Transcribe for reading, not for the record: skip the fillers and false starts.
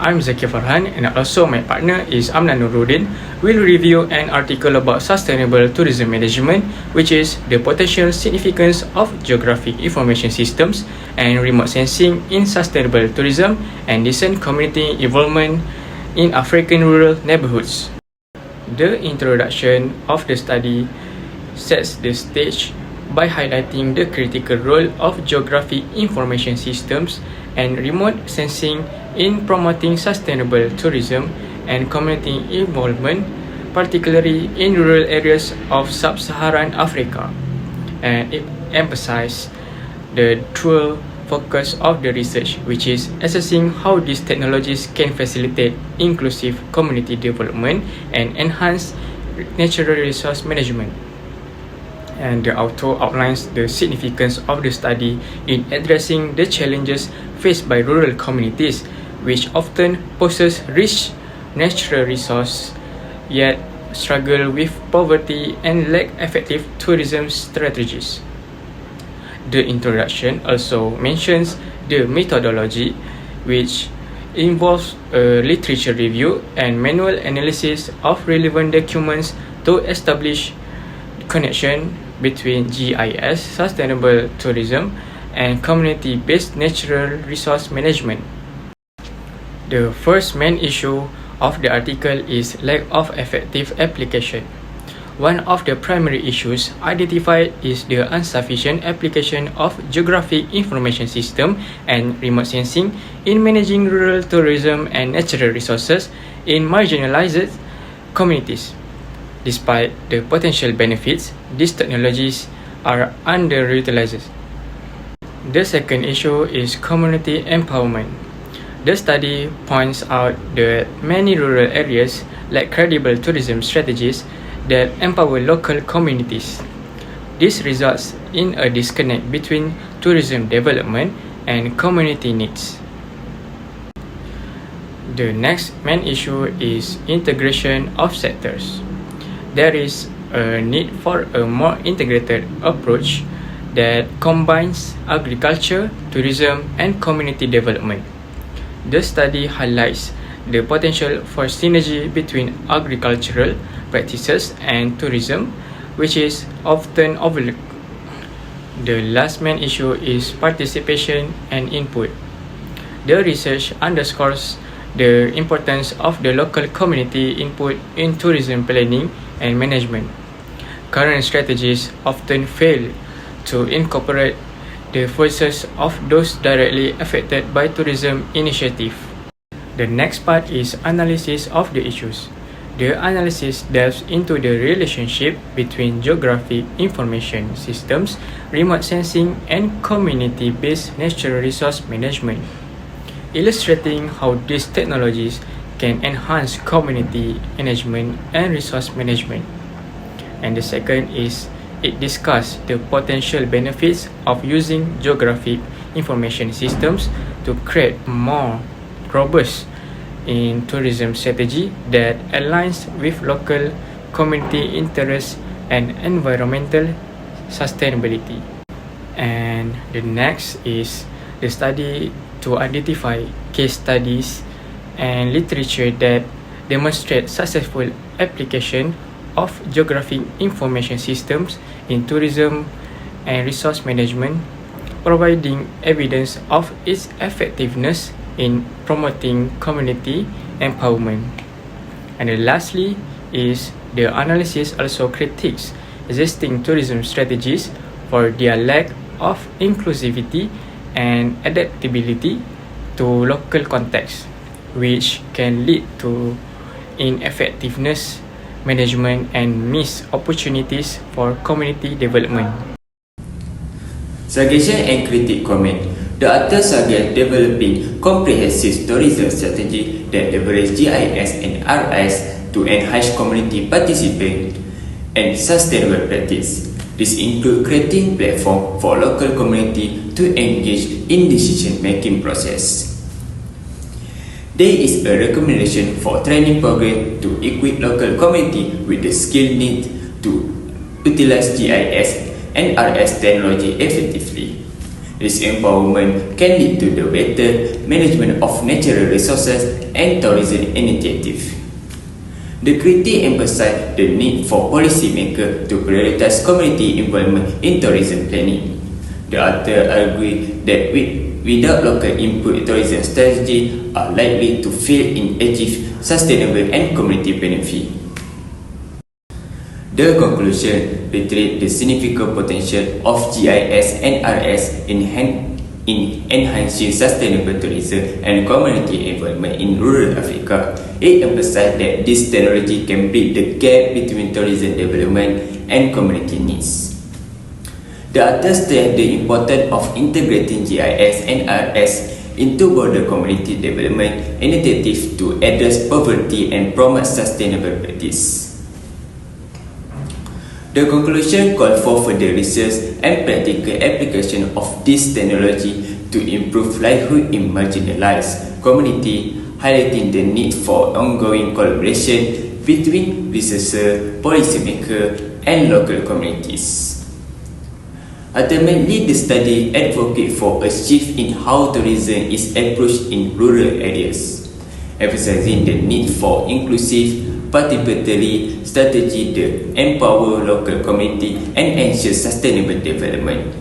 I'm ZAKI FARHAN, and also my partner is NURUDDIN. We'll review an article about sustainable tourism management, which is the potential significance of geographic information systems and remote sensing in sustainable tourism and decent community involvement in African rural neighborhoods. The introduction of the study sets the stage by highlighting the critical role of geographic information systems and remote sensing in promoting sustainable tourism and community involvement, particularly in rural areas of sub-Saharan Africa. And it emphasizes the dual focus of the research, which is assessing how these technologies can facilitate inclusive community development and enhance natural resource management. And the author outlines the significance of the study in addressing the challenges faced by rural communities, which often possess rich natural resources yet struggle with poverty and lack effective tourism strategies. The introduction also mentions the methodology, which involves a literature review and manual analysis of relevant documents to establish connection between GIS, sustainable tourism, and community-based natural resource management. The first main issue of the article is lack of effective application. One of the primary issues identified is the insufficient application of geographic information system and remote sensing in managing rural tourism and natural resources in marginalized communities. Despite the potential benefits, these technologies are underutilized. The second issue is community empowerment. The study points out that many rural areas lack credible tourism strategies that empower local communities. This results in a disconnect between tourism development and community needs. The next main issue is integration of sectors. There is a need for a more integrated approach that combines agriculture, tourism, and community development. The study highlights the potential for synergy between agricultural practices and tourism, which is often overlooked. The last main issue is participation and input. The research underscores the importance of the local community input in tourism planning and management. Current strategies often fail to incorporate the voices of those directly affected by tourism initiative. The next part is analysis of the issues. The analysis delves into the relationship between geographic information systems, remote sensing, and community-based natural resource management, illustrating how these technologies can enhance community management and resource management. And the second is it discusses the potential benefits of using geographic information systems to create more robust in tourism strategy that aligns with local community interests and environmental sustainability. And the next is the study to identify case studies and literature that demonstrate successful application of geographic information systems in tourism and resource management, providing evidence of its effectiveness in promoting community empowerment. And then lastly is the analysis also critiques existing tourism strategies for their lack of inclusivity and adaptability to local context, which can lead to ineffectiveness management and missed opportunities for community development. Suggestion and critique comment. The author suggests developing comprehensive tourism strategy that leverage GIS and RIS to enhance community participation and sustainable practice. This includes creating platform for local community to engage in decision-making process. There is a recommendation for training program to equip local community with the skill needed to utilize GIS and RS technology effectively. This empowerment can lead to the better management of natural resources and tourism initiatives. The critique emphasized the need for policymakers to prioritize community involvement in tourism planning. The author argued that without local input, tourism strategies are likely to fail in achieving sustainable and community benefit. The conclusion reiterates the significant potential of GIS and RS in enhancing sustainable tourism and community involvement in rural Africa. It emphasized that this technology can bridge the gap between tourism development and community needs. The author stressed the importance of integrating GIS and RS into broader community development initiatives to address poverty and promote sustainable practice. The conclusion called for further research and practical application of this technology to improve livelihood in marginalized communities, highlighting the need for ongoing collaboration between researchers, policymakers, and local communities. Ultimately, the study advocates for a shift in how tourism is approached in rural areas, emphasizing the need for inclusive participatory strategy to empower local community and ensure sustainable development.